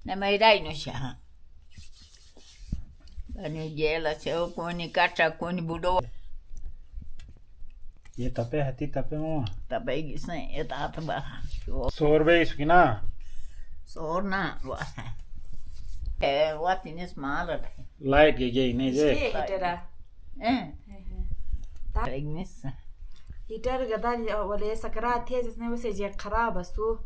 Ne mai dai no sha. Bani jela se o koni katra koni budo. ये तपे हती तपे मो Tabai gisne eta atba. सोरबे इसकी ना Sorna wa. What in is mother? Light ये नहीं जे हीटर Ignis. हीटर गदा वाले सकरा थे जिसने वैसे जे खराब असु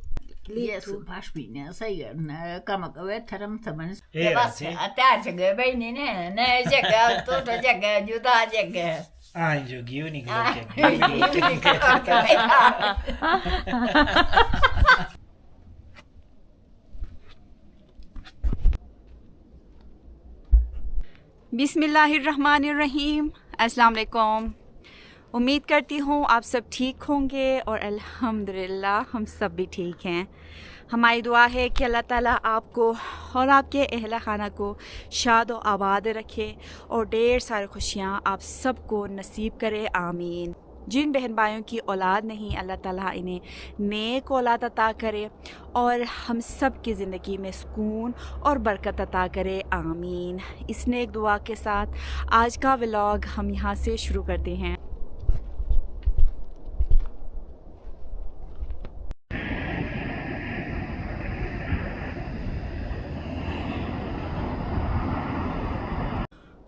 Yes, pash bi ne sai na kama ka we taram taman. Eh, Ba sì. ata che be ni ne je ga to to je ga juda je ga. आई जो गियो निकलो के बिस्मिल्लाहिर्रहमानिर्रहीम अस्सलाम वालेकुम। उम्मीद करती हूँ आप सब ठीक होंगे और अल्हम्दुलिल्लाह हम सब भी ठीक हैं। हमारी दुआ है कि अल्लाह ताला आपको और आपके अहला खाना को शाद व आबाद रखे और ढेर सारी खुशियाँ आप सबको नसीब करे, आमीन। जिन बहन भाइयों की औलाद नहीं, अल्लाह ताला इन्हें नेक औलाद अता करे और हम सब की ज़िंदगी में सुकून और बरकत अता करे, आमीन। इस नेक दुआ के साथ आज का व्लॉग हम यहाँ से शुरू करते हैं।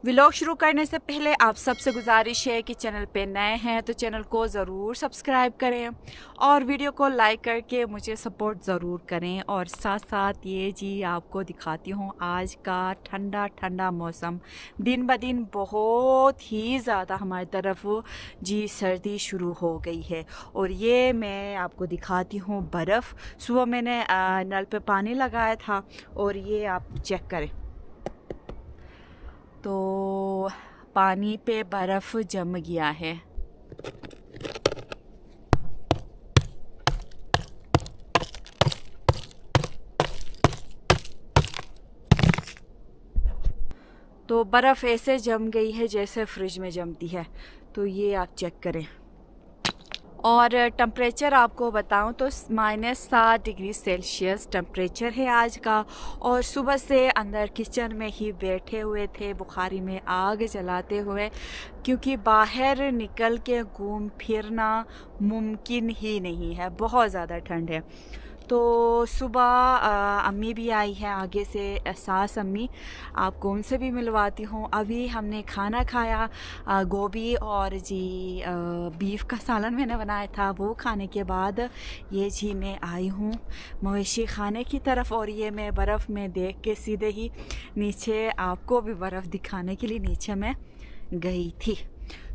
व्लॉग शुरू करने से पहले आप सबसे गुजारिश है कि चैनल पे नए हैं तो चैनल को ज़रूर सब्सक्राइब करें और वीडियो को लाइक करके मुझे सपोर्ट ज़रूर करें। और साथ साथ ये जी आपको दिखाती हूँ आज का ठंडा ठंडा मौसम। दिन ब दिन बहुत ही ज़्यादा हमारी तरफ जी सर्दी शुरू हो गई है। और ये मैं आपको दिखाती हूँ बर्फ़। सुबह मैंने नल पे पानी लगाया था और ये आप चेक करें तो पानी पे बर्फ़ जम गया है। तो बर्फ़ ऐसे जम गई है जैसे फ्रिज में जमती है। तो ये आप चेक करें। और टेम्परेचर आपको बताऊं तो -7 डिग्री सेल्सियस टेम्परेचर है आज का। और सुबह से अंदर किचन में ही बैठे हुए थे बुखारी में आग जलाते हुए, क्योंकि बाहर निकल के घूम फिरना मुमकिन ही नहीं है, बहुत ज़्यादा ठंड है। तो सुबह अम्मी भी आई है आगे से, सास अम्मी, आपको उनसे भी मिलवाती हूँ। अभी हमने खाना खाया, गोभी और जी बीफ का सालन मैंने बनाया था, वो खाने के बाद ये जी मैं आई हूँ मवेशी खाने की तरफ। और ये मैं बर्फ़ में देख के सीधे ही नीचे आपको भी बर्फ़ दिखाने के लिए नीचे मैं गई थी।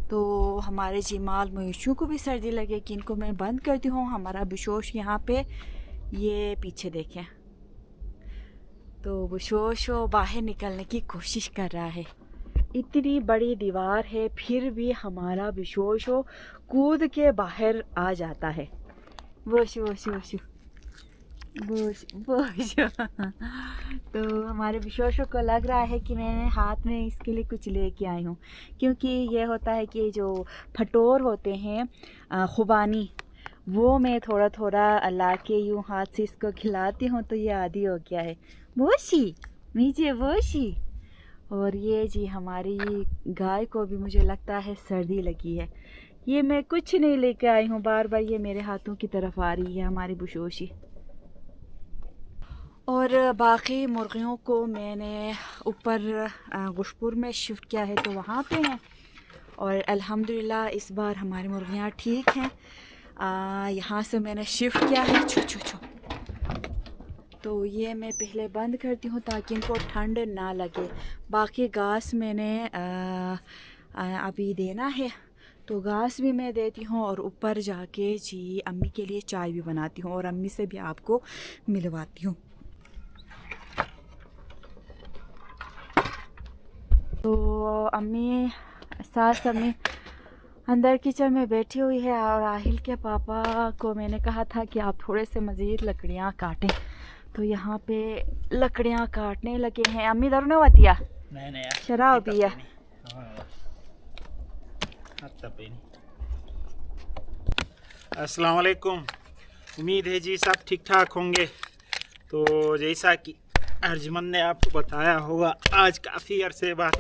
तो हमारे जी माल मवेशियों को भी सर्दी लगे कि इनको मैं बंद करती हूँ। हमारा बिशोश यहाँ पे ये पीछे देखें तो बुशोश बाहर निकलने की कोशिश कर रहा है। इतनी बड़ी दीवार है फिर भी हमारा बिशोश कूद के बाहर आ जाता है। बोश बोश बोश बोश बोश तो हमारे बिशोश को लग रहा है कि मैं हाथ में इसके लिए कुछ लेके आई हूँ, क्योंकि ये होता है कि जो फटोर होते हैं खुबानी, वो मैं थोड़ा थोड़ा ला के यूँ हाथ से इसको खिलाती हूँ तो ये आदी हो गया है। बोशी नीचे बोशी। और ये जी हमारी गाय को भी मुझे लगता है सर्दी लगी है। ये मैं कुछ नहीं लेके आई हूँ, बार बार ये मेरे हाथों की तरफ आ रही है हमारी बुशोशी। और बाकी मुर्गियों को मैंने ऊपर गुशपुर में शिफ्ट किया है तो वहाँ पे हैं। और अल्हम्दुलिल्लाह इस बार हमारी मुर्गियाँ ठीक हैं। यहाँ से मैंने शिफ्ट किया है। छो छो छो तो ये मैं पहले बंद करती हूँ ताकि इनको ठंड ना लगे। बाकी घास मैंने अभी देना है तो घास भी मैं देती हूँ और ऊपर जाके जी अम्मी के लिए चाय भी बनाती हूँ और अम्मी से भी आपको मिलवाती हूँ। तो अम्मी सास अम्मी अंदर किचन में बैठी हुई है और आहिल के पापा को मैंने कहा था कि आप थोड़े से मज़ीद लकड़ियाँ काटें, तो यहाँ पे लकड़ियाँ काटने लगे हैं। अम्मी दर ने वतिया शराब पिया। अस्सलाम वालेकुम। उम्मीद है जी सब ठीक ठाक होंगे। तो जैसा कि अर्जुमन ने आपको बताया होगा आज काफ़ी अरसे बाद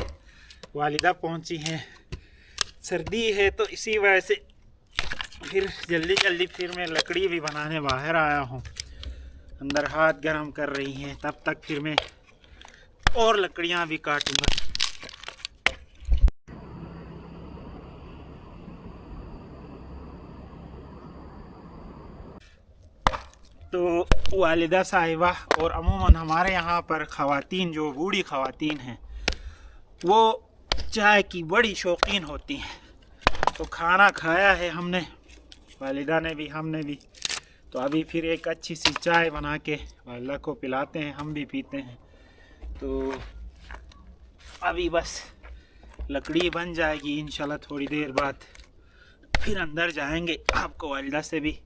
वालिदा पहुंची हैं। सर्दी है तो इसी वजह से फिर जल्दी जल्दी फिर मैं लकड़ी भी बनाने बाहर आया हूँ। अंदर हाथ गर्म कर रही हैं, तब तक फिर मैं और लकड़ियाँ भी काटूंगा। तो वालिदा साहिबा और अमूमन हमारे यहाँ पर ख़वातीन जो बूढ़ी ख़वातीन हैं वो चाय की बड़ी शौकीन होती हैं। तो खाना खाया है हमने, वालिदा ने भी हमने भी, तो अभी फिर एक अच्छी सी चाय बना के वालिदा को पिलाते हैं, हम भी पीते हैं। तो अभी बस लकड़ी बन जाएगी इंशाल्लाह, थोड़ी देर बाद फिर अंदर जाएंगे, आपको वालिदा से भी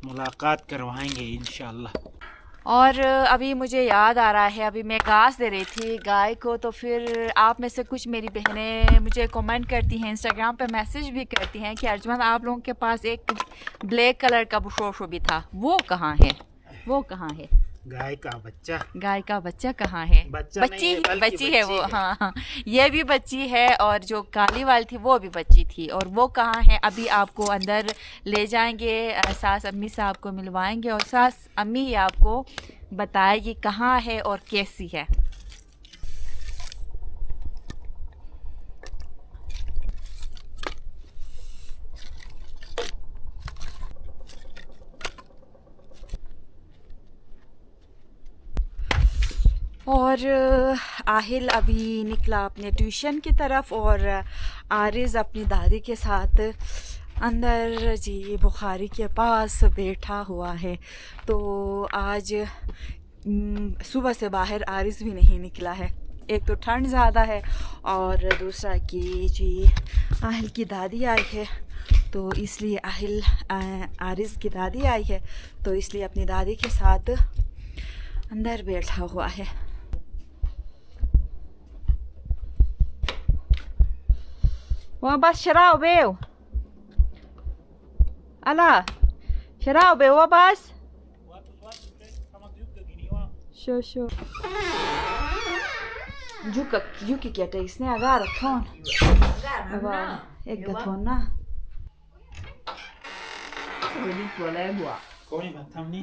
मुलाकात करवाएंगे इंशाल्लाह। और अभी मुझे याद आ रहा है, अभी मैं घास दे रही थी गाय को, तो फिर आप में से कुछ मेरी बहनें मुझे कमेंट करती हैं, इंस्टाग्राम पे मैसेज भी करती हैं कि अर्जुमन आप लोगों के पास एक ब्लैक कलर का बुशोशो भी था, वो कहाँ है? वो कहाँ है? गाय का बच्चा। गाय का बच्चा कहाँ है? बच्चा बच्ची नहीं है, बच्ची है वो। है। हाँ हाँ, ये भी बच्ची है और जो काली वाली थी वो भी बच्ची थी। और वो कहाँ है? अभी आपको अंदर ले जाएंगे, सास अम्मी से आपको मिलवाएंगे और सास अम्मी ही आपको बताएगी कहाँ है और कैसी है। और आहिल अभी निकला अपने ट्यूशन की तरफ और आरिज़ अपनी दादी के साथ अंदर जी बुखारी के पास बैठा हुआ है। तो आज सुबह से बाहर आरिज़ भी नहीं निकला है, एक तो ठंड ज़्यादा है और दूसरा कि जी आहिल की दादी आई है, तो इसलिए आरिज़ की दादी आई है तो इसलिए अपनी दादी के साथ अंदर बैठा हुआ है। वहाँ बस शराब बेव अला शराब बेव बस शो जुकी क्या टेस्ने agar thon एक गथोन ना कोई बात नहीं।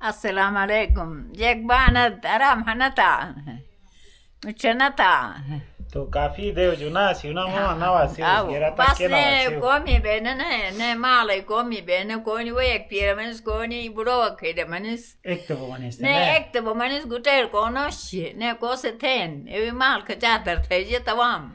Assalamu alaikum. Jek bana aram hanata. Muchanata. तो काफी देव जुना सिना मो नवा सिर गेरा तक Pas के नवा ne सिर komi bene ne male komi bene koni wek piramanis koni burowa kede manis. एक तो वो नहीं Ne ekte bo manis guter konoshi ne kose ten. Evi mal kajatar teje tawam.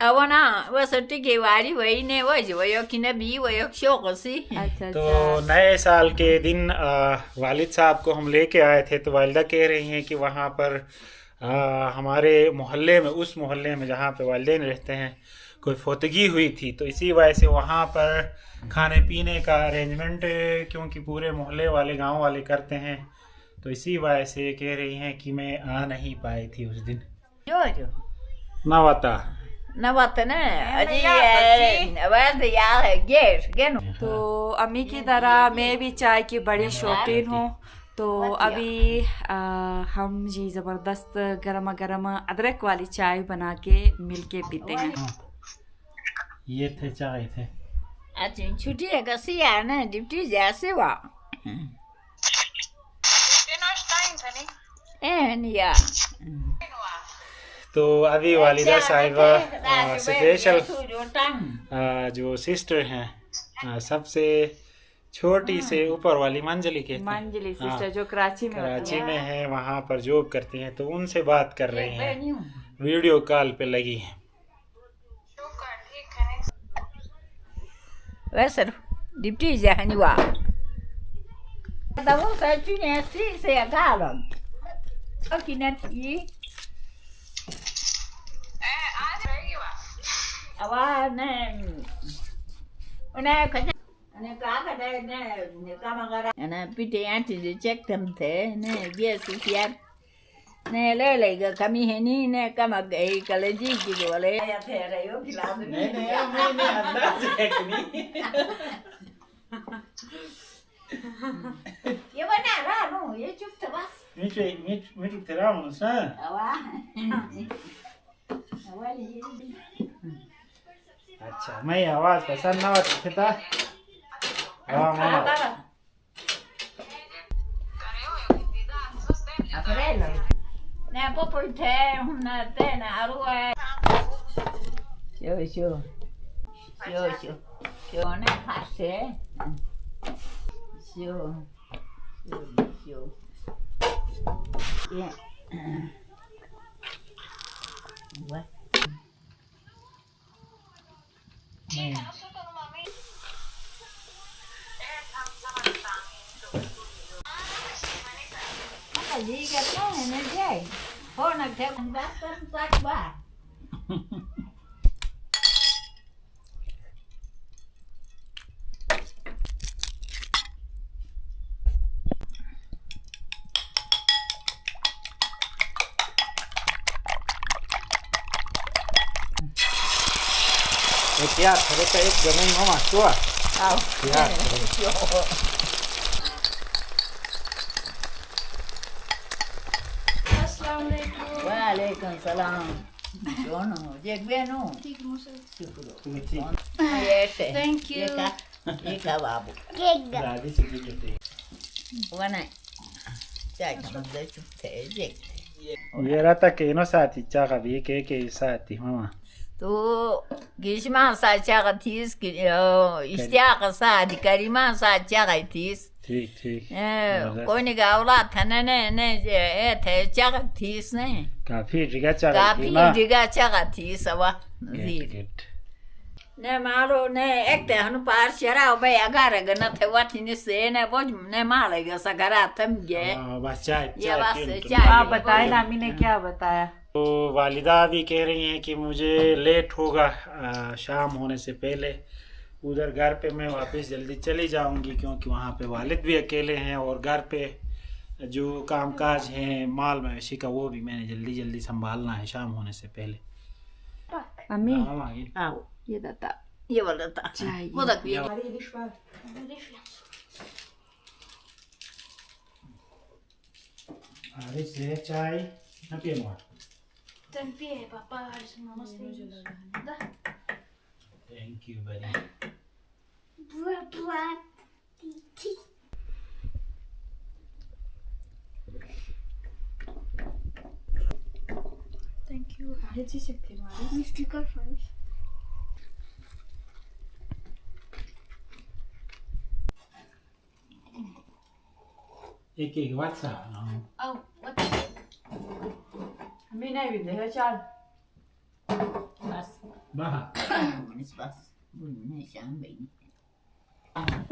Awana wasa tiki wari wai ne waji wayo kinabi wayo shokosi. अच्छा तो नए साल के दिन वालिद साहब को हम लेके आए थे, तो वालिदा कह रही हैं कि वहाँ पर हमारे मोहल्ले में, उस मोहल्ले में जहाँ पे वालिदैन रहते हैं, कोई फौतगी हुई थी, तो इसी वजह से वहाँ पर खाने पीने का अरेंजमेंट क्योंकि पूरे मोहल्ले वाले गांव वाले करते हैं, तो इसी वजह से कह रही हैं कि मैं आ नहीं पाई थी उस दिन। Jojo. नवाता Nawata ne aji wad ya yes geno. तो अम्मी की तरह मैं भी चाय की बड़ी शौकीन हूँ। तो अभी हम जी ज़बरदस्त गरमा गरमा अदरक वाली चाय बना के मिल के पीते हैं। ये थे चाय थे। Aji chuti ka siya na dipti jase wa. Ya. तो अभी वालिदा साहिबा स्पेशल जो सिस्टर हैं सबसे छोटी से ऊपर वाली मंजली के मंजली सिस्टर जो कराची में है, वहाँ पर जॉब करती हैं, तो उनसे बात कर रहे हैं, वीडियो कॉल पे लगी हैं। वैसे डिप्टी जहनी वा तब से चुने से गालन अकिनती अवा ने उन्हें कहा ने कहा ने काम करा ने पीटे आंटी जे चेक थम थे ने बीएस यार Nè lấy lại cái kami hè ni nè cái mà gậy cái lấy gì rồi lấy. Ya thế rồi yo khila. नहीं अंदाज है कि नहीं Ye bana ra no ye chup ta bas. मैं तेरा हूँ सा Awa. Awa ye. अच्छा मैं आवाज पसंद ना होती था हाँ मामा Aprelo. Nè popo te una tena arua. Yo. Yo nè passe. Yo. Yeah. What? Cái gì cái này nó dễ. Thôi là theo con bác tắt ba. क्या खरे का एक जमीन मामा चुआ Đâu. क्या Waalaikumsalam. Jono, je beno. तुम्हें Yes. Thank you. Ye ka babu. दादी से की कहते Wana. Chai kam de chu te je. ये रहता के नो साथी चाका भी के साथी मामा Tu gishman sa chaga tis ki istiaqa sa di karima sa chaga tis. ठीक कोई नहीं गावला थाने ने ए थे चागा tis ने. काफी जगह चाका Kapi diga chaga tis awa. Good Ne malo ne ekte hanu par shara be agara gana the wati ni se ne boj ne male ga sagara tam ge. बस चाय ये बस चाय चाय। आप बताएं नामी ने क्या बताया? तो वालिदा भी कह रही हैं कि मुझे लेट होगा शाम होने से पहले उधर घर पे मैं वापस जल्दी चली जाऊंगी क्योंकि वहाँ पे वालिद भी अकेले हैं और घर पे जो कामकाज हैं माल मवेशी का वो भी मैंने जल्दी संभालना है शाम होने से पहले अम्मी हाँ, ये- Ah, ये दाता ye wala ta. Chai. Modak ye. अरे से चाय न पिएगा Tempie, papá, namaste. Thank you very Thank you. एक व्हाट्सएप Oh, what? अम्मी ने भी देखा चल Bas. बाहर Nis bas. Ne sham be.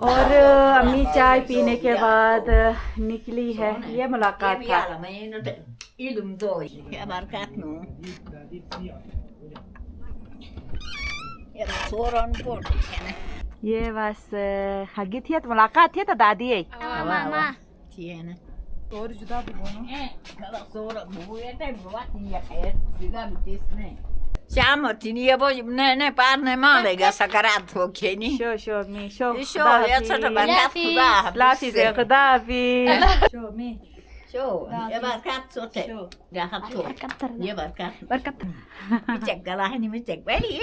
और अम्मी चाय पीने के बाद निकली है ये मुलाकात Ye था ya la me no te. Ilum do. Ya barkat no. Ya soron por kene. ये बस हगी थी तो मुलाकात थी तो दादी है Mama. Tiene. और जुदा भी बोलो Kala sora bu ya te buat ni ya kaya juga bitis ne. Sham tini ya bo ne par ne male ga sakarat ho keni. शो अम्मी शो Sho ya tsata barkat khuda. लाफी से खुदा भी शो अम्मी Sho ya barkat sote. शो Ga khatto. Ya barkat. बरकत Mi cek galah ni mi cek beli.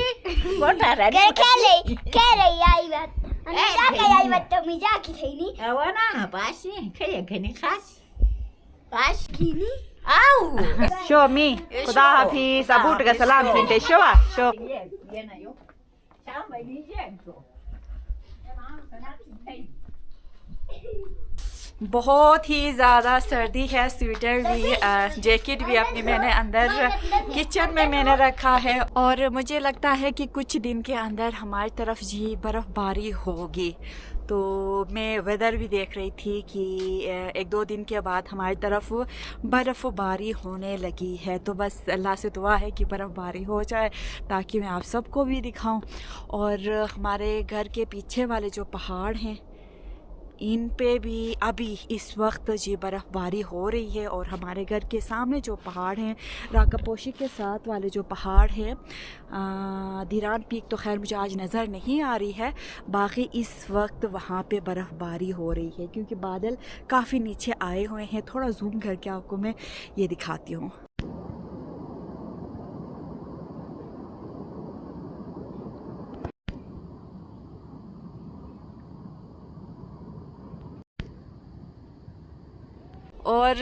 Bota ra. Kere yayi bat. Ani zaka yayi bat to mi zaki thaini. Awana pasi kaya keni khas. Pas Kini. au. शो अम्मी खुदा हाफिज अबूट का सलाम फिनते शो शो Ye na yo. Sao mày đi jen to. Ya ma sana thei. बहुत ही ज़्यादा सर्दी है स्वेटर भी जैकेट भी अपने मैंने अंदर किचन में मैंने रखा है और मुझे लगता है कि कुछ दिन के अंदर हमारी तरफ जी बर्फ़बारी होगी तो मैं वेदर भी देख रही थी कि एक दो दिन के बाद हमारी तरफ बर्फ़बारी होने लगी है तो बस अल्लाह से दुआ है कि बर्फ़बारी हो जाए ताकि मैं आप सबको भी दिखाऊं और हमारे घर के पीछे वाले जो पहाड़ हैं इन पे भी अभी इस वक्त जी बर्फ़बारी हो रही है। और हमारे घर के सामने जो पहाड़ हैं, राकापोशी के साथ वाले जो पहाड़ हैं, धीरान पीक तो खैर मुझे आज नज़र नहीं आ रही है, बाकी इस वक्त वहाँ पे बर्फ़बारी हो रही है क्योंकि बादल काफ़ी नीचे आए हुए हैं। थोड़ा जूम करके आपको मैं ये दिखाती हूँ। और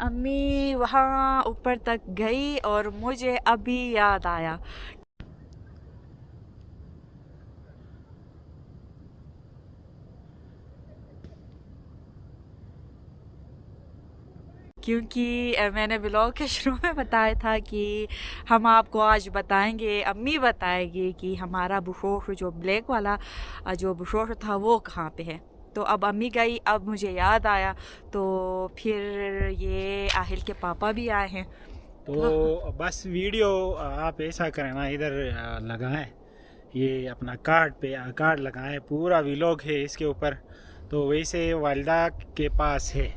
अम्मी वहाँ ऊपर तक गई और मुझे अभी याद आया क्योंकि मैंने ब्लॉग के शुरू में बताया था कि हम आपको आज बताएंगे, अम्मी बताएगी कि हमारा बुशोश जो ब्लैक वाला जो बुशोश था वो कहाँ पे है। तो अब अम्मी गई, अब मुझे याद आया, तो फिर ये आहिल के पापा भी आए हैं। तो बस वीडियो आप ऐसा करें ना, इधर लगाएं, ये अपना कार्ड लगाएं, पूरा व्लॉग है इसके ऊपर। तो वैसे वालिदा के पास है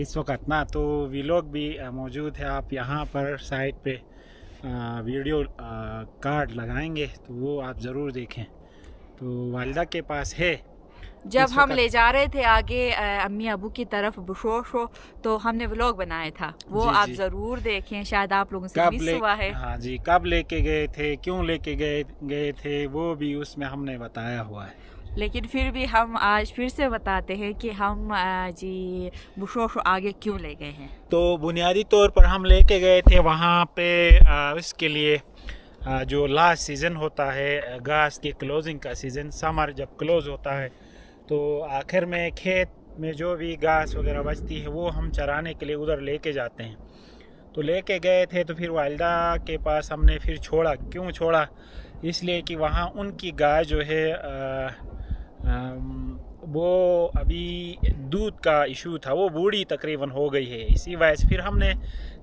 इस वक्त ना, तो व्लॉग भी मौजूद है। आप यहाँ पर साइड पे वीडियो कार्ड लगाएंगे तो वो आप ज़रूर देखें। तो वालिदा के पास है। जब हम ले जा रहे थे आगे अम्मी अबू की तरफ बुशोश हो, तो हमने व्लॉग बनाया था, वो आप ज़रूर देखें, शायद आप लोगों से मिस हुआ है। हाँ जी, कब लेके गए थे, क्यों लेके गए थे, वो भी उसमें हमने बताया हुआ है। लेकिन फिर भी हम आज फिर से बताते हैं कि हम जी बुशोश आगे क्यों ले गए हैं। तो बुनियादी तौर पर हम लेके गए थे वहाँ पे इसके लिए जो लास्ट सीज़न होता है घास के क्लोजिंग का सीज़न, समर जब क्लोज़ होता है तो आखिर में खेत में जो भी घास वगैरह बचती है वो हम चराने के लिए उधर लेके जाते हैं। तो लेके गए थे, तो फिर वालिदा के पास हमने फिर छोड़ा। क्यों छोड़ा? इसलिए कि वहाँ उनकी गाय जो है वो अभी दूध का इशू था, वो बूढ़ी तकरीबन हो गई है। इसी वजह से फिर हमने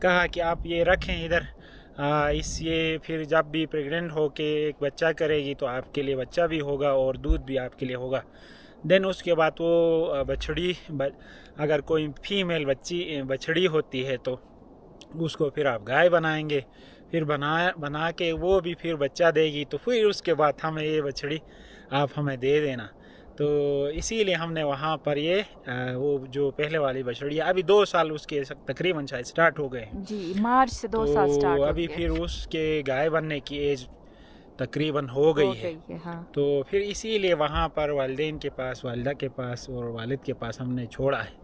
कहा कि आप ये रखें इधर, ये फिर जब भी प्रेग्नेंट हो के एक बच्चा करेगी तो आपके लिए बच्चा भी होगा और दूध भी आपके लिए होगा। देन उसके बाद वो बछड़ी अगर कोई फीमेल बछड़ी होती है तो उसको फिर आप गाय बनाएंगे, फिर बना के वो भी फिर बच्चा देगी, तो फिर उसके बाद हमें ये बछड़ी आप हमें दे देना। तो इसीलिए हमने वहाँ पर ये वो जो पहले वाली बछड़ी अभी 2 साल उसके तकरीबन शायद स्टार्ट हो गए जी, मार्च से 2 साल स्टार्ट हो गए। अभी फिर उसके गाय बनने की एज तकरीबन हो गई है। हाँ। तो फिर इसीलिए वहाँ पर वालिदैन के पास, वालिदा के पास और वालिद के पास हमने छोड़ा है।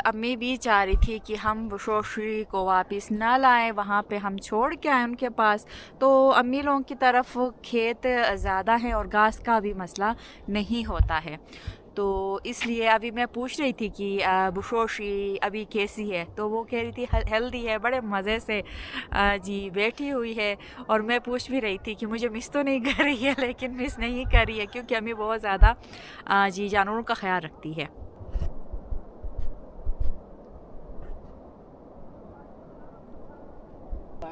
अम्मी भी चाह रही थी कि हम बुशोशी को वापस ना लाएं, वहाँ पे हम छोड़ के आए उनके पास। तो अम्मी लोगों की तरफ खेत ज़्यादा है और घास का भी मसला नहीं होता है, तो इसलिए अभी मैं पूछ रही थी कि बुशोशी अभी कैसी है, तो वो कह रही थी हेल्दी है, बड़े मज़े से जी बैठी हुई है। और मैं पूछ भी रही थी कि मुझे मिस तो नहीं कर रही है, लेकिन मिस नहीं कर रही है क्योंकि अम्मी बहुत ज़्यादा जी जानवरों का ख्याल रखती है।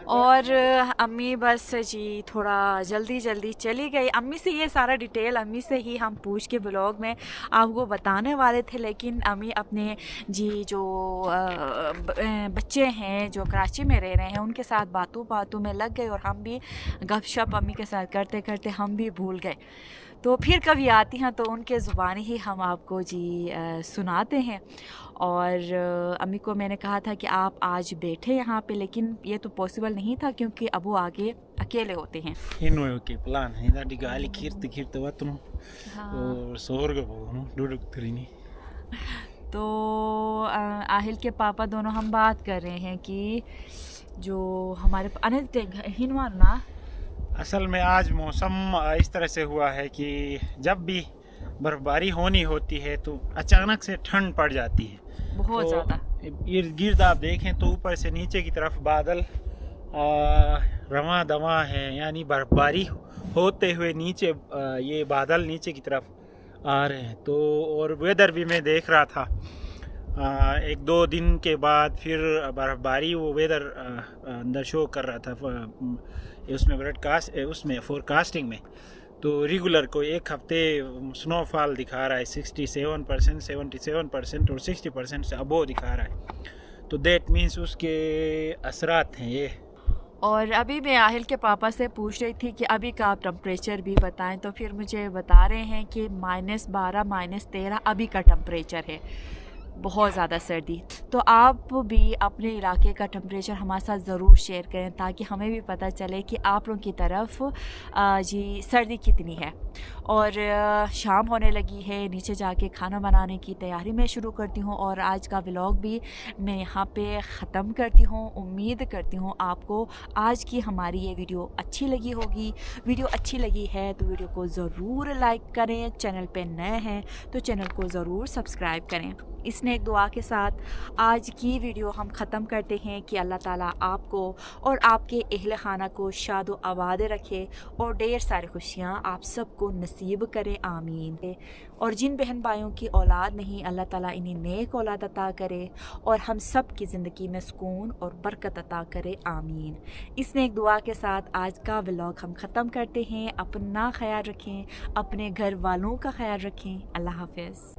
और अम्मी बस जी थोड़ा जल्दी चली गई। अम्मी से ये सारा डिटेल अम्मी से ही हम पूछ के ब्लॉग में आपको बताने वाले थे, लेकिन अम्मी अपने जी जो बच्चे हैं जो कराची में रह रहे हैं उनके साथ बातों में लग गए और हम भी गपशप अम्मी के साथ करते करते हम भी भूल गए। तो फिर कभी आती हैं तो उनके ज़ुबानी ही हम आपको जी सुनाते हैं। और अम्मी को मैंने कहा था कि आप आज बैठे यहाँ पे, लेकिन ये तो पॉसिबल नहीं था क्योंकि अबू आगे अकेले होते हैं। के प्लान है दादी गाली खीरते वतनो और सोरग बोनो डुडुक तरीनी। तो आहिल के पापा दोनों हम बात कर रहे हैं कि जो हमारे हिनवाना असल में आज मौसम इस तरह से हुआ है कि जब भी बर्फबारी होनी होती है तो अचानक से ठंड पड़ जाती है बहुत ज़्यादा। इर्द गिर्द आप देखें तो ऊपर से नीचे की तरफ बादल रवा दवा हैं, यानी बर्फबारी होते हुए नीचे ये बादल नीचे की तरफ आ रहे हैं। तो और वेदर भी मैं देख रहा था 1-2 दिन के बाद फिर बर्फबारी वो वेदर अंदर शो कर रहा था उसमें ब्रॉडकास्ट उसमें फोरकास्टिंग में। तो रेगुलर को एक हफ्ते स्नोफॉल दिखा रहा है 67%, 77% और 60% से अबो दिखा रहा है। तो दैट मीन्स उसके असरात हैं ये। और अभी मैं आहिल के पापा से पूछ रही थी कि अभी का आप टेम्परेचर भी बताएं, तो फिर मुझे बता रहे हैं कि -12 -13 अभी का टेम्परेचर है, बहुत ज़्यादा सर्दी। तो आप भी अपने इलाके का टेम्परेचर हमारे साथ ज़रूर शेयर करें ताकि हमें भी पता चले कि आप लोगों की तरफ जी सर्दी कितनी है। और शाम होने लगी है, नीचे जाके खाना बनाने की तैयारी मैं शुरू करती हूँ और आज का व्लॉग भी मैं यहाँ पे ख़त्म करती हूँ। उम्मीद करती हूँ आपको आज की हमारी ये वीडियो अच्छी लगी होगी। वीडियो अच्छी लगी है तो वीडियो को ज़रूर लाइक करें, चैनल पे नए हैं तो चैनल को ज़रूर सब्सक्राइब करें। इस नेक दुआ के साथ आज की वीडियो हम ख़त्म करते हैं कि अल्लाह ताला आपको और आपके अहल खाना को शादो आबाद रखे और ढेर सारी खुशियाँ आप सबको नसीब करे, आमीन। और जिन बहन भाइयों की औलाद नहीं, अल्लाह ताला इन्हें नेक औलाद अता करे और हम सब की ज़िंदगी में सुकून और बरकत अता करे, आमीन। इस नेक दुआ के साथ आज का व्लॉग हम ख़त्म करते हैं। अपना ख्याल रखें, अपने घर वालों का ख्याल रखें। अल्लाह हाफ़िज़।